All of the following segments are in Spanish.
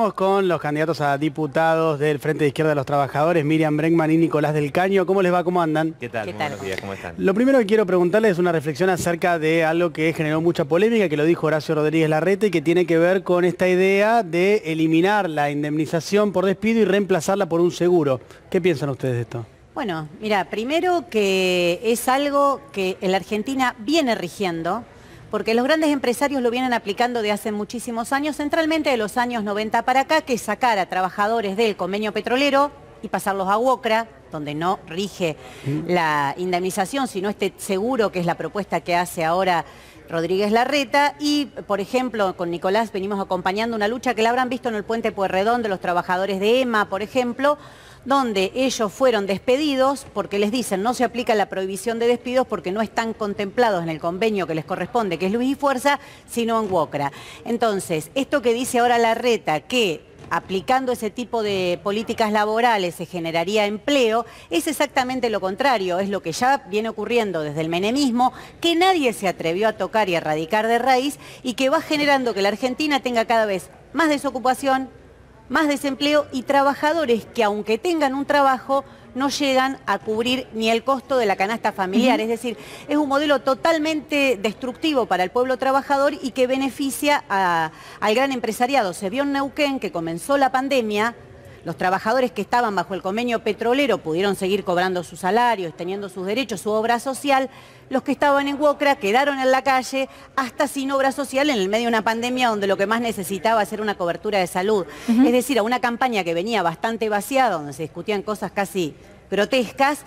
Estamos con los candidatos a diputados del Frente de Izquierda de los Trabajadores, Miriam Bregman y Nicolás del Caño. ¿Cómo les va? ¿Cómo andan? ¿Qué tal? Buenos días, ¿cómo están? Lo primero que quiero preguntarles es una reflexión acerca de algo que generó mucha polémica, que lo dijo Horacio Rodríguez Larreta y que tiene que ver con esta idea de eliminar la indemnización por despido y reemplazarla por un seguro. ¿Qué piensan ustedes de esto? Bueno, mira, primero que es algo que en la Argentina viene rigiendo, porque los grandes empresarios lo vienen aplicando de hace muchísimos años, centralmente de los años 90 para acá, que es sacar a trabajadores del convenio petrolero y pasarlos a UOCRA, donde no rige la indemnización, sino este seguro, que es la propuesta que hace ahora Rodríguez Larreta. Y, por ejemplo, con Nicolás venimos acompañando una lucha que la habrán visto en el puente Pueyrredón de los trabajadores de EMA, por ejemplo, donde ellos fueron despedidos porque les dicen no se aplica la prohibición de despidos porque no están contemplados en el convenio que les corresponde, que es Luz y Fuerza, sino en UOCRA. Entonces, esto que dice ahora Larreta, que aplicando ese tipo de políticas laborales se generaría empleo, es exactamente lo contrario, es lo que ya viene ocurriendo desde el menemismo, que nadie se atrevió a tocar y a erradicar de raíz y que va generando que la Argentina tenga cada vez más desocupación, más desempleo y trabajadores que aunque tengan un trabajo no llegan a cubrir ni el costo de la canasta familiar. Es decir, es un modelo totalmente destructivo para el pueblo trabajador y que beneficia al gran empresariado. Se vio en Neuquén que comenzó la pandemia, los trabajadores que estaban bajo el convenio petrolero pudieron seguir cobrando sus salarios, teniendo sus derechos, su obra social. Los que estaban en UOCRA quedaron en la calle, hasta sin obra social, en el medio de una pandemia donde lo que más necesitaba era una cobertura de salud. Es decir, a una campaña que venía bastante vaciada, donde se discutían cosas casi grotescas,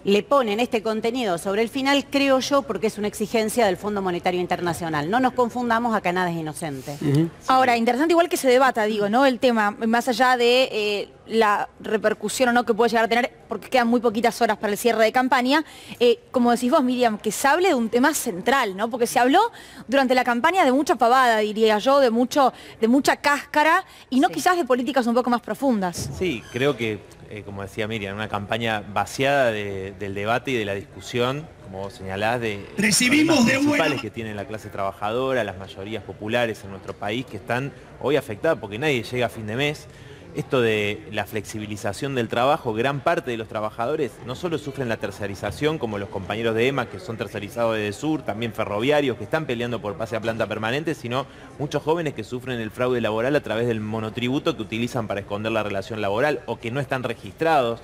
le ponen este contenido sobre el final, creo yo, porque es una exigencia del Fondo Monetario Internacional. No nos confundamos, acá nada es inocente. Ahora, interesante igual que se debata, digo, ¿no? El tema, más allá de la repercusión o no que puede llegar a tener, porque quedan muy poquitas horas para el cierre de campaña, como decís vos, Miriam, que se hable de un tema central, ¿no? Porque se habló durante la campaña de mucha pavada, diría yo, de mucha cáscara, y no quizás de políticas un poco más profundas. Sí, creo que, como decía Miriam, una campaña vaciada del debate y de la discusión, como vos señalás, de los problemas principales que tiene la clase trabajadora, las mayorías populares en nuestro país, que están hoy afectadas porque nadie llega a fin de mes. Esto de la flexibilización del trabajo, gran parte de los trabajadores no solo sufren la tercerización, como los compañeros de EMA, que son tercerizados desde Sur, también ferroviarios, que están peleando por pase a planta permanente, sino muchos jóvenes que sufren el fraude laboral a través del monotributo que utilizan para esconder la relación laboral o que no están registrados.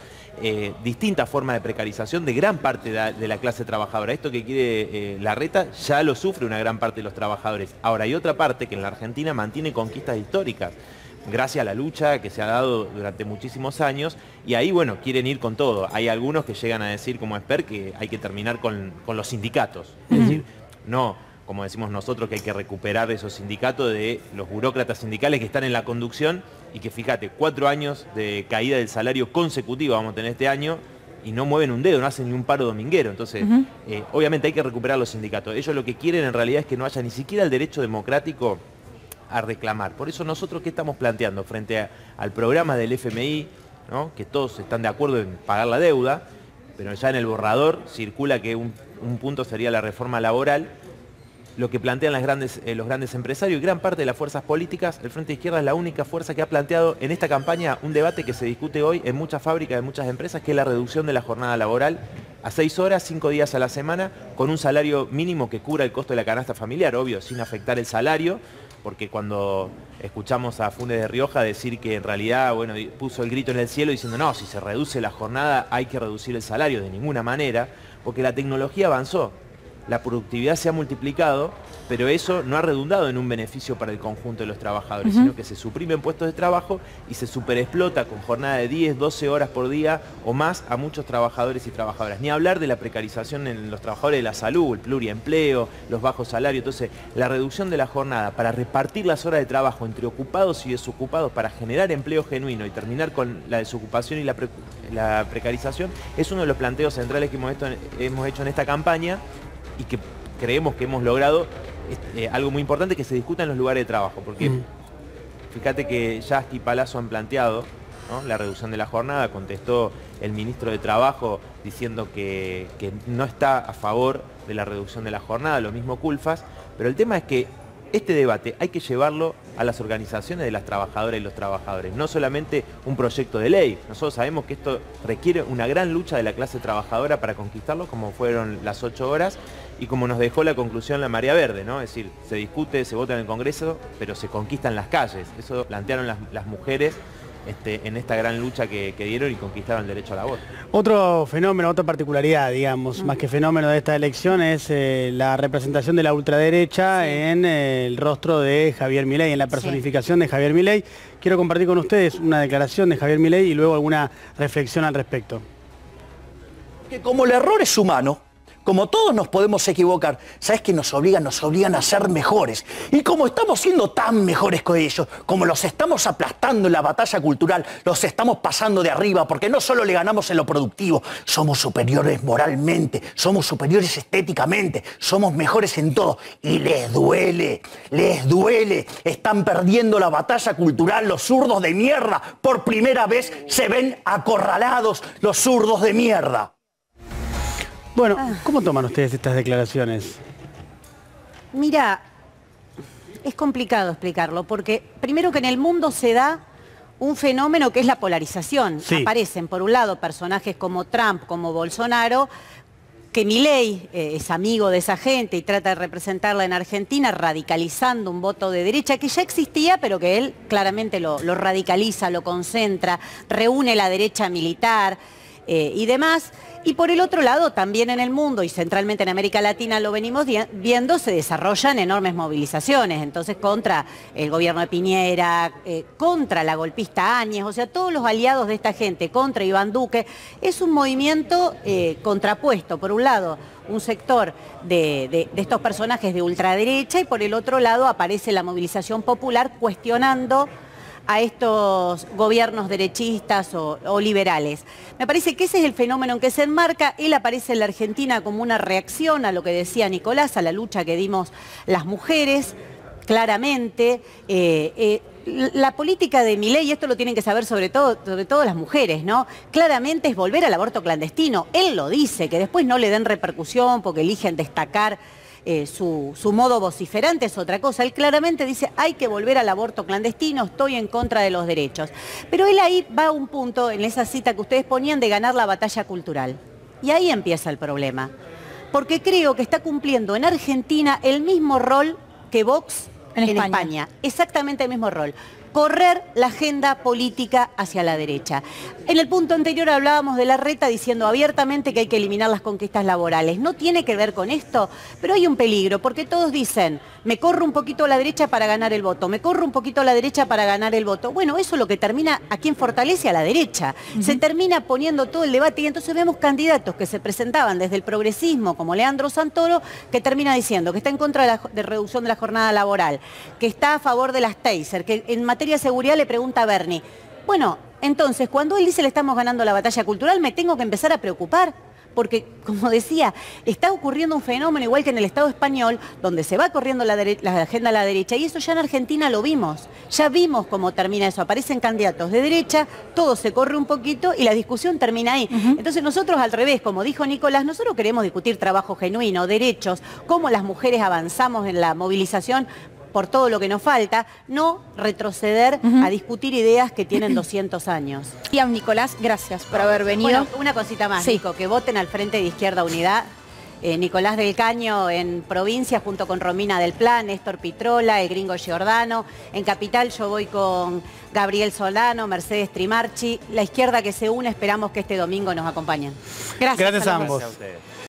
Distintas formas de precarización de gran parte de la clase trabajadora. Esto que quiere Larreta ya lo sufre una gran parte de los trabajadores. Ahora, hay otra parte que en la Argentina mantiene conquistas históricas, gracias a la lucha que se ha dado durante muchísimos años, y ahí, bueno, quieren ir con todo. Hay algunos que llegan a decir, como Esper, que hay que terminar con los sindicatos. Es decir, no, como decimos nosotros, que hay que recuperar esos sindicatos de los burócratas sindicales que están en la conducción y que, fíjate, 4 años de caída del salario consecutiva vamos a tener este año y no mueven un dedo, no hacen ni un paro dominguero. Entonces, obviamente hay que recuperar los sindicatos. Ellos lo que quieren en realidad es que no haya ni siquiera el derecho democrático a reclamar. Por eso nosotros, ¿qué estamos planteando frente al programa del FMI, ¿no? Que todos están de acuerdo en pagar la deuda, pero ya en el borrador circula que un punto sería la reforma laboral? Lo que plantean los grandes empresarios y gran parte de las fuerzas políticas, el Frente de Izquierda es la única fuerza que ha planteado en esta campaña un debate que se discute hoy en muchas fábricas, en muchas empresas, que es la reducción de la jornada laboral a 6 horas, 5 días a la semana, con un salario mínimo que cubra el costo de la canasta familiar, obvio, sin afectar el salario, porque cuando escuchamos a Funes de Rioja decir que en realidad, bueno, puso el grito en el cielo diciendo no, si se reduce la jornada hay que reducir el salario, de ninguna manera, porque la tecnología avanzó, la productividad se ha multiplicado, pero eso no ha redundado en un beneficio para el conjunto de los trabajadores, sino que se suprimen puestos de trabajo y se superexplota con jornada de 10, 12 horas por día o más a muchos trabajadores y trabajadoras. Ni hablar de la precarización en los trabajadores de la salud, el pluriempleo, los bajos salarios. Entonces, la reducción de la jornada para repartir las horas de trabajo entre ocupados y desocupados para generar empleo genuino y terminar con la desocupación y la precarización es uno de los planteos centrales que hemos hecho en esta campaña y que creemos que hemos logrado algo muy importante, que se discuta en los lugares de trabajo, porque fíjate que Yasky y Palazzo han planteado, ¿no?, la reducción de la jornada. Contestó el ministro de Trabajo diciendo que no está a favor de la reducción de la jornada, lo mismo Culfas, pero el tema es que este debate hay que llevarlo a las organizaciones de las trabajadoras y los trabajadores, no solamente un proyecto de ley. Nosotros sabemos que esto requiere una gran lucha de la clase trabajadora para conquistarlo, como fueron las 8 horas y como nos dejó la conclusión la marea verde, ¿no? Es decir, se discute, se vota en el Congreso, pero se conquistan las calles. Eso plantearon las mujeres en esta gran lucha que dieron y conquistaron el derecho a la voz. Otro fenómeno, otra particularidad, digamos, más que fenómeno de esta elección es la representación de la ultraderecha en el rostro de Javier Milei, en la personificación de Javier Milei. Quiero compartir con ustedes una declaración de Javier Milei y luego alguna reflexión al respecto. Que como el error es humano, como todos nos podemos equivocar, ¿sabes qué nos obligan? Nos obligan a ser mejores. Y como estamos siendo tan mejores que ellos, como los estamos aplastando en la batalla cultural, los estamos pasando de arriba, porque no solo le ganamos en lo productivo, somos superiores moralmente, somos superiores estéticamente, somos mejores en todo. Y les duele, están perdiendo la batalla cultural los zurdos de mierda. Por primera vez se ven acorralados los zurdos de mierda. Bueno, ¿cómo toman ustedes estas declaraciones? Mira, es complicado explicarlo, porque primero que en el mundo se da un fenómeno que es la polarización. Sí. Aparecen, por un lado, personajes como Trump, como Bolsonaro, que Milei es amigo de esa gente y trata de representarla en Argentina, radicalizando un voto de derecha que ya existía, pero que él claramente lo radicaliza, lo concentra, reúne la derecha militar y demás. Y por el otro lado, también en el mundo y centralmente en América Latina lo venimos viendo, se desarrollan enormes movilizaciones, entonces contra el gobierno de Piñera, contra la golpista Áñez, o sea, todos los aliados de esta gente, contra Iván Duque, es un movimiento contrapuesto, por un lado, un sector de estos personajes de ultraderecha y por el otro lado aparece la movilización popular cuestionando a estos gobiernos derechistas o liberales. Me parece que ese es el fenómeno en que se enmarca. Él aparece en la Argentina como una reacción a lo que decía Nicolás, a la lucha que dimos las mujeres, claramente. La política de Milei, y esto lo tienen que saber sobre todo las mujeres, ¿no? Claramente es volver al aborto clandestino. Él lo dice, que después no le den repercusión porque eligen destacar su modo vociferante es otra cosa. Él claramente dice, hay que volver al aborto clandestino, estoy en contra de los derechos. Pero él ahí va a un punto, en esa cita que ustedes ponían, de ganar la batalla cultural. Y ahí empieza el problema. Porque creo que está cumpliendo en Argentina el mismo rol que Vox en España. Exactamente el mismo rol. Correr la agenda política hacia la derecha. En el punto anterior hablábamos de Larreta diciendo abiertamente que hay que eliminar las conquistas laborales. No tiene que ver con esto, pero hay un peligro, porque todos dicen, me corro un poquito a la derecha para ganar el voto, me corro un poquito a la derecha para ganar el voto. Bueno, eso es lo que termina, ¿a quién fortalece? A la derecha. Se termina poniendo todo el debate y entonces vemos candidatos que se presentaban desde el progresismo, como Leandro Santoro, que termina diciendo que está en contra de reducción de la jornada laboral, que está a favor de las taser, que en materia de seguridad le pregunta a Bernie. Bueno, entonces, cuando él dice le estamos ganando la batalla cultural, me tengo que empezar a preocupar. Porque, como decía, está ocurriendo un fenómeno igual que en el Estado español, donde se va corriendo la agenda a la derecha, y eso ya en Argentina lo vimos. Ya vimos cómo termina eso. Aparecen candidatos de derecha, todo se corre un poquito y la discusión termina ahí. Entonces nosotros al revés, como dijo Nicolás, nosotros queremos discutir trabajo genuino, derechos, cómo las mujeres avanzamos en la movilización por todo lo que nos falta, no retroceder a discutir ideas que tienen 200 años. Y a Nicolás, gracias por haber venido. Bueno, una cosita más, Nico, que voten al Frente de Izquierda Unidad. Nicolás del Caño en provincia junto con Romina del Plan, Néstor Pitrola, el Gringo Giordano. En Capital yo voy con Gabriel Solano, Mercedes Trimarchi. La izquierda que se une, esperamos que este domingo nos acompañen. Gracias a ambos.